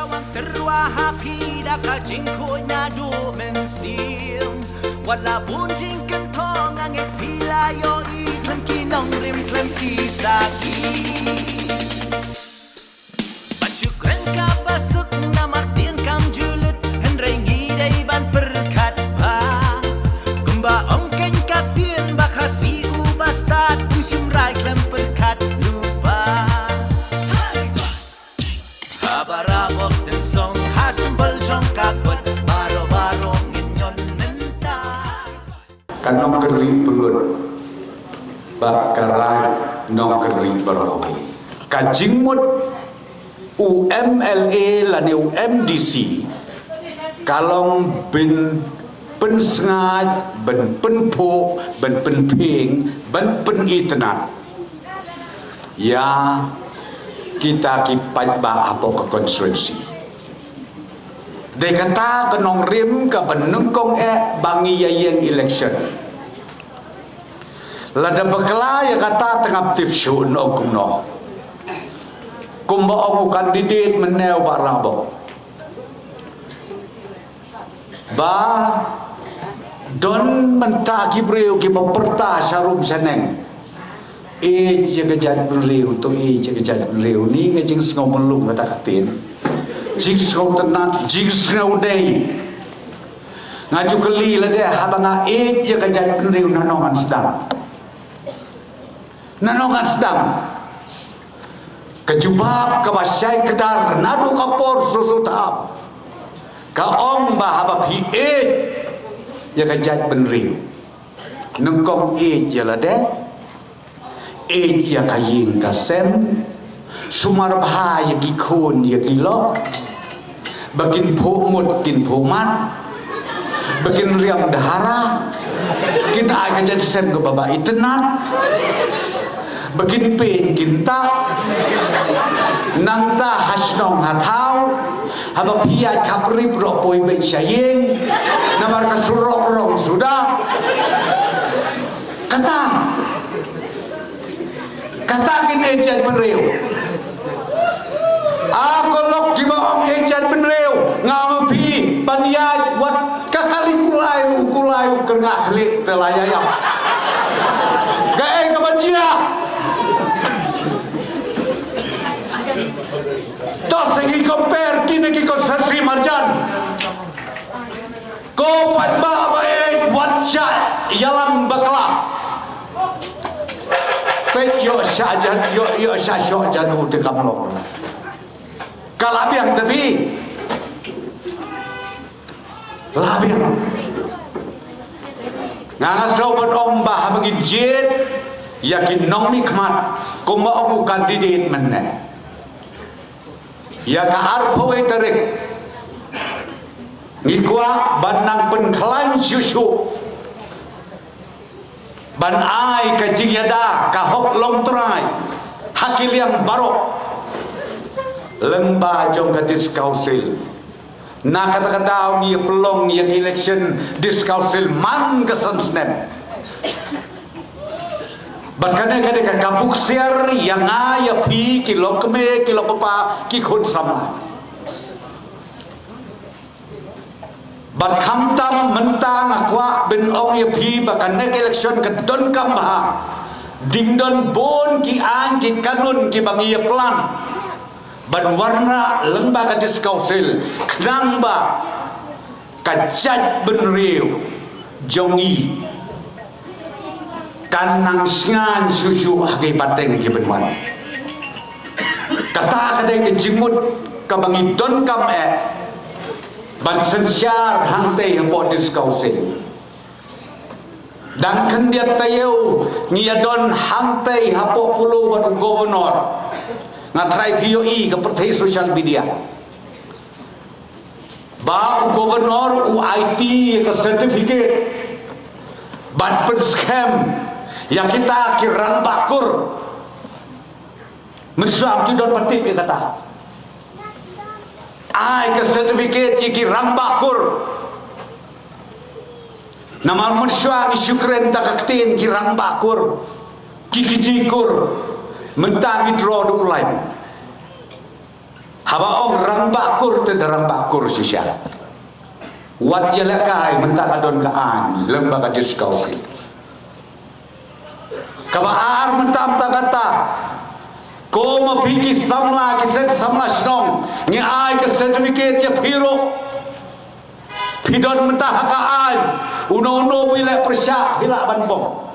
Gawang terwahapi daka jingkunya du mensim wala bunjing kentong angin pilayo iklan kinong rim klan kisaki Bancukren ka basuk na martin kam julut henry ngidai ban perkat pa Gumba ongken katin bakasi ubastat musim rai klan perkat lupa Habarabok dan song hasembel jong kakot baro-baro nginyon mentah Kanong keri perut bakarai nong keri beropi kajingmut UMLA lani UMDC kalong bin pensengat ben penpo ben penping ben penitnat ya kita kipat ba apa ke konstituensi dia kata kenong rim ke penengkong bangi yang election lada bekala ya kata tengah tip show no kumno kumba ongu kandidat meneu barabo ba don mentaki breu ki memperta syarum seneng jaga jat berleu tu jaga jat berleu ni ngajing sengau melung kata katin jing sengau tenat jing sengau day ngaju keli lah dia habanga jaga jat berleu nanongan sedang kejubab kebasyai kedar nadu kapor susu tahap kaong bahaba pi jaga jat berleu nengkong jalah deh ya kayin kasem sumar bahaya gikun ya kilok bakin pomut kin pomat bakin riam dahara kin ay kajan sem ke baba itenat bakin pen kinta nangta hasnong hatau haba pia kapri propoi ben syayeng namar kasurok rong sudah katakin ejan penreu aku lok kibaong ejan penreu ngamupi paniai buat kakali kulai kena hlik telayayam gaeng kebancia tos segi compare kini ki konsersi marjan ko patba bae buat syat yalam bakala yo syajan yo syasyo janu de kamlong kalabiang tapi labiang ngasau ban ombah bagi jet yakin nong mikmat kumba omu kandidat menne ya ka arpo terik ngikwa banang penklan syusyu ban ai kajing yada kahok long trai hakil yang barok lemba jong kadis council na kata-kata ni pelong yang election dis council man kesan snap ban kadang-kadang ka kabuk siar yang aya pi kilo keme kilo papa ki khun sama ban kamtam mentang akwa ben ong ye phi bakan nek election ke don kamba ding don bon ki an ki kanun ki bang ye plan ban warna lembaga dis council knang ba kajat ben riu jongi kanang singan susu agi pateng ki benwan kata kadai ke jimut ka bang don kam ban sensyar hangte hempot diskausin dan kendiat tayo ngiyadon hangte hapo pulo ban gubernur ngatrai POE ke pertai social media ba gubernur UIT ke sertifikat ban penskam yang kita kirang bakur mesam tidak patip dia kata ai ke sertifikat iki rambakur nama manusia ni syukren takaktin ki rambakur ki kijikur mentang draw du lain Haba ong rang bakur te darang bakur sisya. Wat ya lakai mentang adon kaan lembaga diskusi. Kabaar mentang kata ko mapiki samla kiset samla snong ngi ai ke certificate ya piro pidon mentah kaan uno wila persyak hila banbong.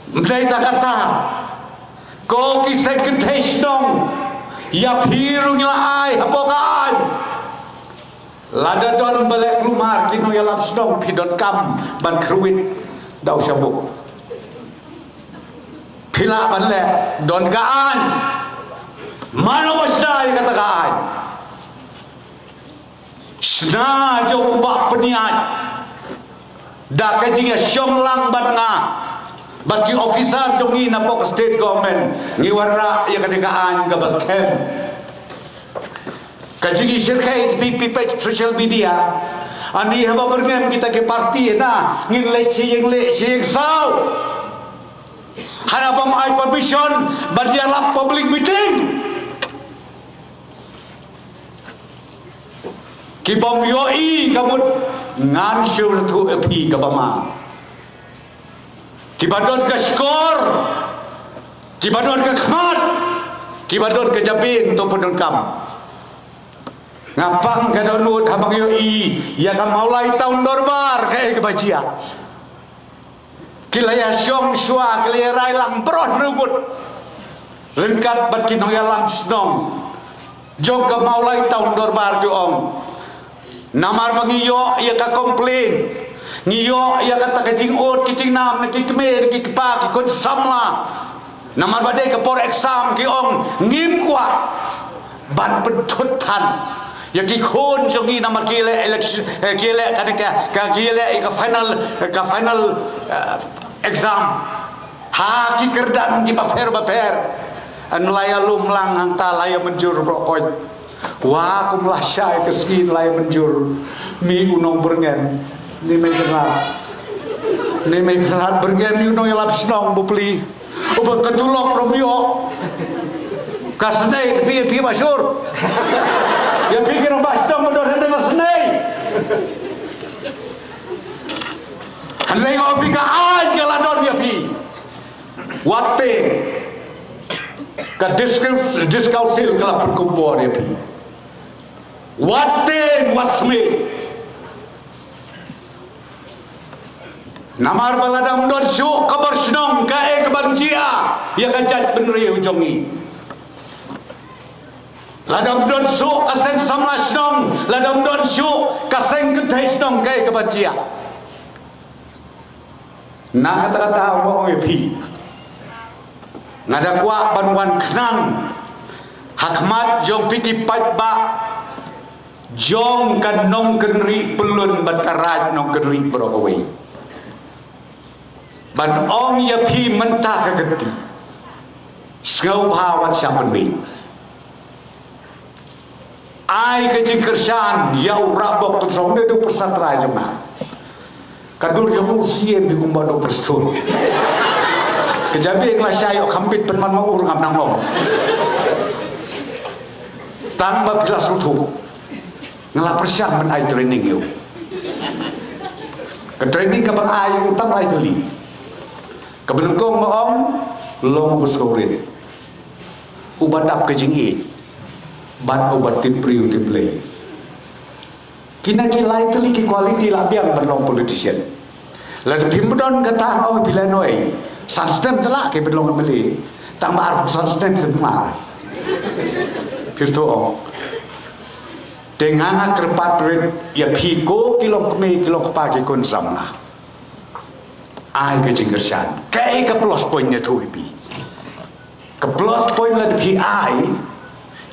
Mendai tak kata ko kisah ketesh dong ya piru ngilai hapokan lada don balik rumah kino ya laps dong pidon kam ban kruit dau syabuk pila ban le don kaan mana wasdai kata kaan sna jo ubah peniat dak kaji ya syong lang bat nga bagi officer jongi na po state government ngiwara ya kadikaan ka baskem kajigi shirkait pipi social media ani haba bergem kita ke parti na ngin le siyeng saw hanapam ay permission badialap public meeting kibam yoi kamut ngan syur tu epi kabama kibadon ke skor kibadon ke khmat kibadon ke jabin to pedon kam ngapang ke donut habang yoi ya kam maulai tahun dorbar ke bajia kilaya syong syua kilaya rai lang bron nugut lengkat bat kinong ya lam snong jog ke maulai tahun dorbar ke om namar mangiyo ya ka komplain ngiyo ya kata kecing ut kecing nam neki kemer neki kepa ki kon samla namar badai ke por exam ki ong ngim kwa ban pentutan ya ki khon jongi namar ki election ki le ka ki le ka final exam ha ki kerdan ki baper an laya lumlang hang ta laya menjur brokoj wa kumlah syai keskin laya menjur mi unong berngen ni may kerat bergen ni unong yalap senong bupli ubah ketulok Romeo kasenay tapi masyur ya pikir ang basdong madon dengan senay hanay nga pikaan galadon ya pi wate ka diskausil kalapun kumpor ya pi wate wasme namar baladam don syuk kabar senong kae kebancia ya kajat benri ujongi ladam don syuk kaseng samla senong ladam don syuk kaseng kedai senong kae kebancia na kata-kata wong epi ngada kuak banwan kenang hakmat jong piti patba jong kan nong kenri pelun batarat nong kenri berokawai ban ong ya pi mentah kageti sengau bahawat syaman bin ai kejing kersan ya urabok tu song de persatra jema kadur jamu siem di kumbado perstur kejabe ngla syayok kampit penman mau ngam nang long tamba pilas rutu ngala persyang men ai training yo ke training ka bang ai utang ai teli kebenengkong maong long berskorin ubadap kejingi ban obat tipriu tiplay kina kilai teli ki quality labiang benong politician la de pimbon kata oh bila noi sistem telak ke benong meli tambah sistem semar kisto dengan kerpat ya piko kilo kemi kilo kepagi kon samlah ai ke jinggersan kai ke plus poinnya tu ipi ke plus point la di ai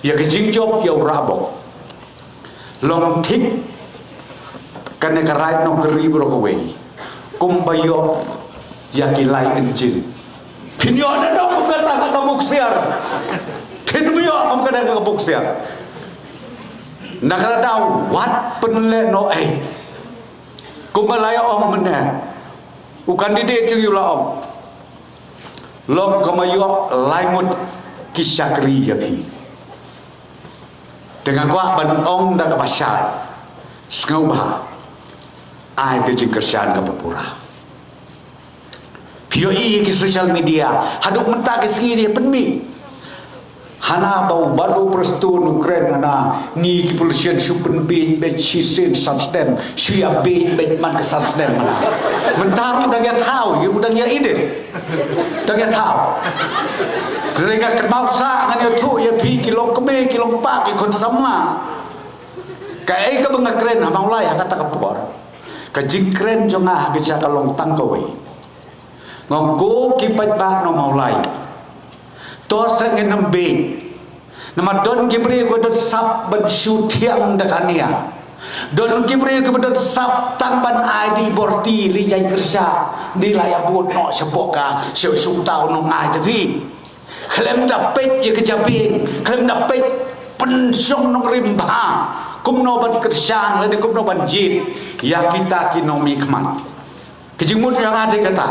ya ke jingjob ya rabok long tik kan ke right no keri brokaway kumbayo ya kilai engine pinyo na no kata ka buksiar pinyo am kada ka buksiar nakara daw wat penle no kumbalaya om mena u candidate chung yula om lom kamayo laimut kisakri ya pi dengan gua ban ong da ka pasai sngau ba ai ke jing kersian ka papura pio i ki social media haduk mentak ke sini dia penmi hana bau baru perstun Ukraine hana ni ki polisian supen bin be chisin substem suya bin be man ke substem mana mentar udah ya tahu you udah ya ide udah ya tahu mereka kenal sa ngan tu ya pi kilo kebe kilo pa ki kon sama kai ka bang Ukraine ha maulai ha kata kapor ka jingkren jonga ha ka long tang ko we ngong go ki pat ba no maulai to sang enam be nama don kibri ko don sap ban shu thiam da kania don kibri ko don sap tang ban ID borti li jai kerja di laya bot no sepoka seu su tau no ai tapi klem da pet ye kejabing klem da pet pensong no rimba kum no ban kerjaan le kum no ban jin ya kita kinomi kman kejimut yang ada kata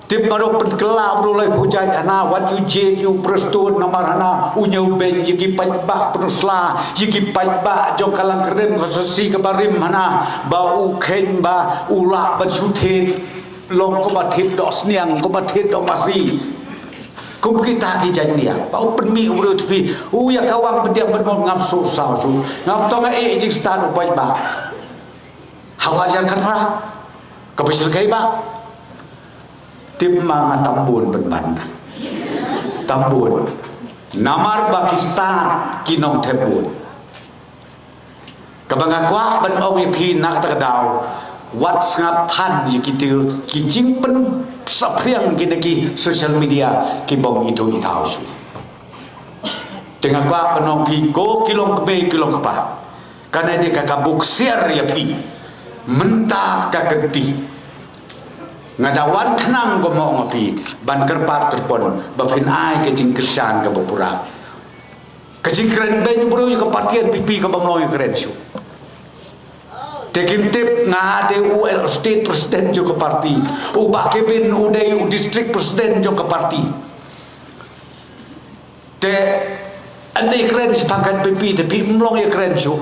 tip baru penkelab rolai hujai ana wat you jen you prestun namar ana unyau ben yigi pajba penusla yigi pajba jong kalang kerem kososi kebarim ana bau ken ba ula bajuthe long ko bathit dos niang ko bathit do masi kum kita ki jania bau penmi urut pi ya kawang bediam bermon ngam so sao su ngam tonga e jing stan pajba hawajan kanra kapisil kai ba tim mga tambun penban tambun namar Pakistan kinong tebun kabangakwa ban ong ipi nak takadaw wat ngap than yikitil kijing pen sapriang kinaki social media kibong itu itaw su dengan kwa penong pi go kilong kebe kilong kapa karena dia kakabuk siar ya pi mentah kakenti ngadawan kenang ko mo ngopi ban kerpat terpon bapin ai ke jing kersan ke bapura ke jing keren ben bro ke partian pipi ke banglo keren su tekim tip ngade UL state president jo ke parti ubak kebin udai district president jo ke parti te andai keren sepakat pipi tapi mlong ya keren su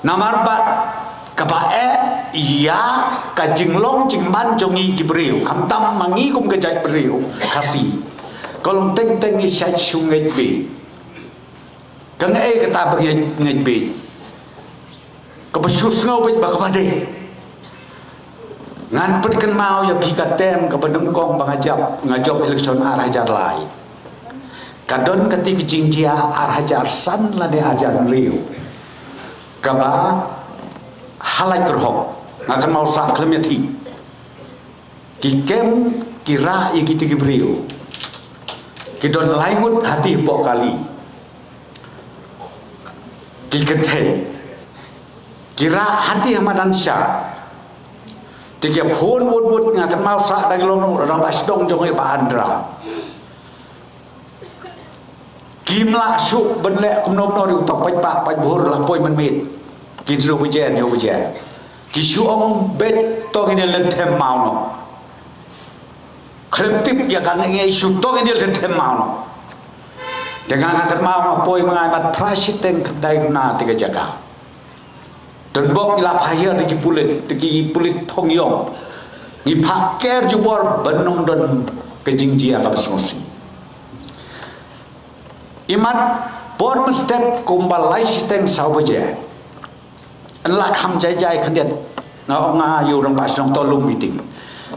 namar bat kabae iya kajing long jing man jongi kibriu kam tam mangi kum kajai briu kasi kolong teng teng ni sai sungai be kang kata bagi ngai be kebesus ngau be bakabade ngan perken mau ya pikat tem ke pendengkong ngajap election arah jar lai kadon ketik jingjia arah jar san la de ajar riu kaba halai kerhok akan mau sak klemeti kikem kira yang kita beriu kidon laingut hati pok kali kikete kira hati hamadan syah tiga pun wud ngakan mau sak dari lono orang basdong jongai Pak Andra kimla suk benlek kumnom nori utok pak bur lampoi menmit kita hujan ya hujan kisu om bet tong ini lentem mau no kreatif ya kan ini isu tong ini lentem mau no dengan akan mau poi mengamat presiden kedai na tiga jaga dan bok ilap hayar di pulit pongyong ni paker jubor benung dan kejingjia kapasnosi imat por step kumbalai sistem sawaja enlak ham jai kandiat ngau nga yu rong pasong to lum meeting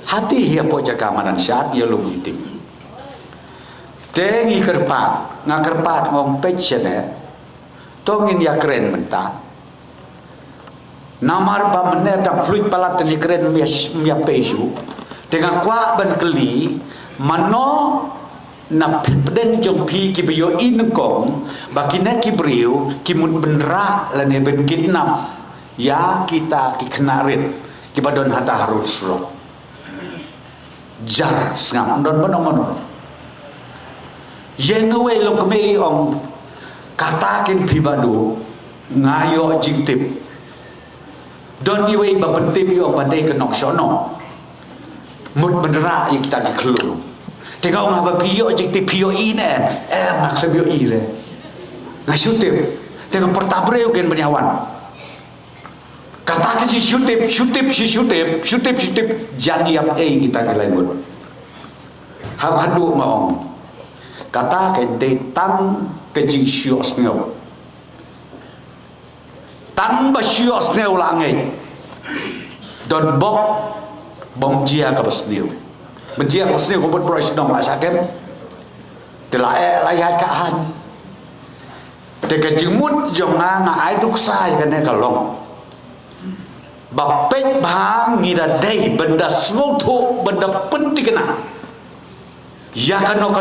hati hia po jaga manan syat ya lum meeting tengi kerpat ngakerpat ngong pechene tongin ya keren mentah namar ba menep dak fluid palat ni keren mia pesu dengan kwa ban keli mano na peden jong pi ki biyo inkong bakina ki briu ki mun benra lane ben kidnap ya kita kikenarin kibadon hata harus lo jar ngam don mono yengewe lo kemei ong katakin pribadu ngayo jingtip don iwe bapentip yo badai kenok sono mut benera yang kita dikelur Tengok ngah pio je ti pio ine nak pio ire ngai syutip tengok pertabreu gen benyawan kata ke si syutip janiap kita ke lain hadu maong kata ke detang ke jing syos ngau tang ba syos ngau langai don bok bom jia ka basniu Menjia pasal kau buat proses dong lah sakit, telai layar kahan, teka jemut jangan ngai duk sai kan kalau, bapet bang ngira day benda semutu benda penting kena, ya kano,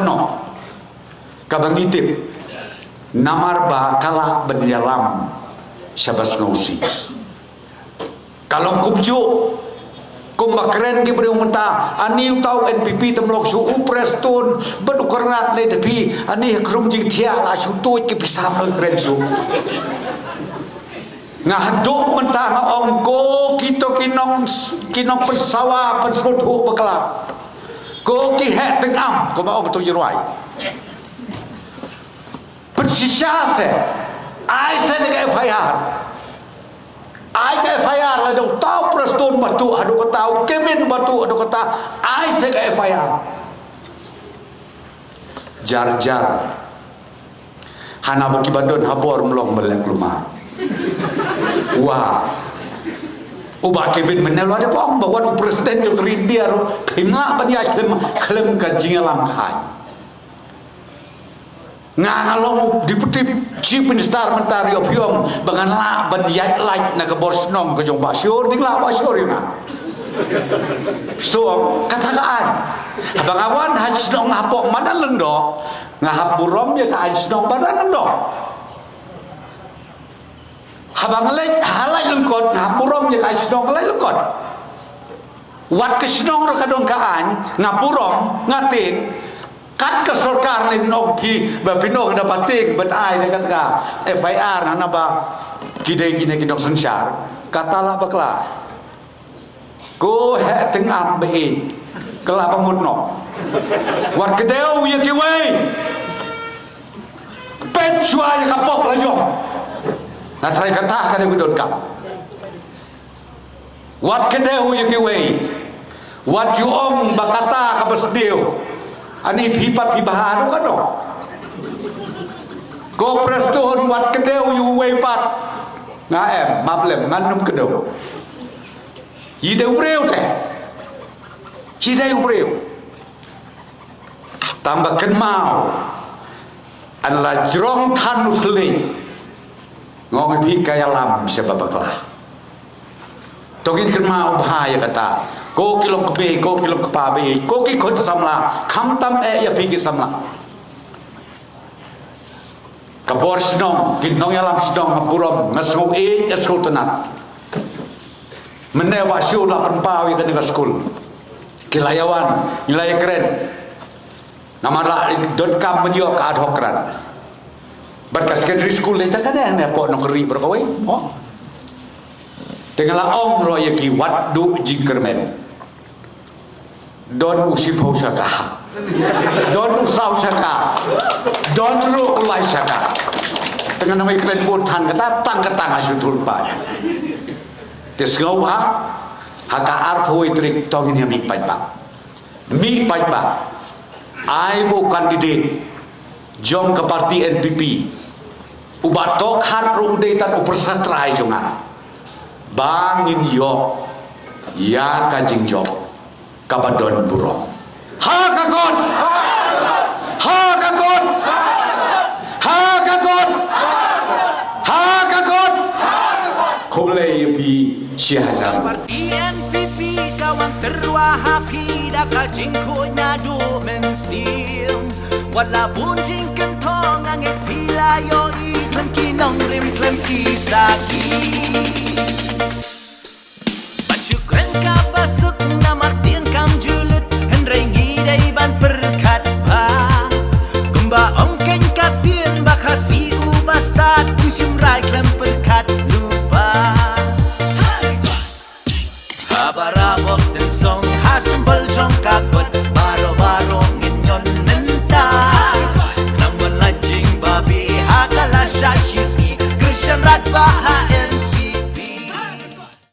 kabang itip, namar ba kala berdalam syabas ngausi, kalau kubju kung makren ki breu menta ani tau NPP temlok su upreston bedukarnat le tapi ani krum jing thia la su tu ki pisam kren su ngahaduk menta ong ko kito kinong persawa persutu bakla ko ki het tengam ko ma ong tu jirwai persisa se ai se ke FIR ai ke FIR lah dong tahu preston batu adu kata Kevin batu adu kata ai se ke FIR jar hana boki badon habor melong melek lumah wah ubah Kevin menel ada pom bawa presiden jo gerindia ro khimla banya klem kajing alam khai ngalong diputip chief minister mentari opiom bangan la ban yat like na ke borsnom ke jong basyur dingla basyur ina so katakan abang awan hasnong hapok mana lendo ngahap burom ya ka hasnong badan lendo habang lek halai lengkot ngahap burom ya ka hasnong halai lengkot wat kesnong ro kadong kaan ngapurom ngatik kan ke सरकार ने नौकी बपिनो dapat ting betai dia kata FIR nana ba kidai kinok sensar katalah bakla ko he tengam be kela pamutno wat kedeu ye kiwei pen chua ye kapok la jom na trai kata kan bidon kap wat kedeu ye kiwei wat you ong bakata ka besdeu ani pipat pibahan kan dong ko preston wat kedeu yu weipat ngaem mablem nganum kedeu yideu breu teh hideu breu tambah kenmau anla jrong thanu thling ngong pi kaya lam sebabaklah togin kenmau bahaya kata ko kilom kebe ko kilom kepabe ko ki khot samla kham tam ya pi ki samla kabor snong kinong yalam snong ngapurom ngasngu ngasngu tanat menewa syu la penpawi ke skul kilayawan nilai keren namara dot kam menyo ka ad hokran berkas secondary school le takane ne po nokri berkawai oh dengan ong ro ye ki wat du jingkermen don usip hausaka don usau saka don lu ulai saka dengan nama iklan butan kata tang ketang asyutul pa desgau ha haka arpoi trik tongin ya mik pai ba ai bu kandidat jom ke parti NPP ubat tok har ru de tan upersatrai jongan bangin yo ya kajing job kabadon burong ha kakon ha kakon ha kakon ha kakon kolei pi syahada Parti NPP kawan terwahapi dah kajing ko nyadu mensim wala bunjing kentong angin pilayo iklan kinong rim klan kisaki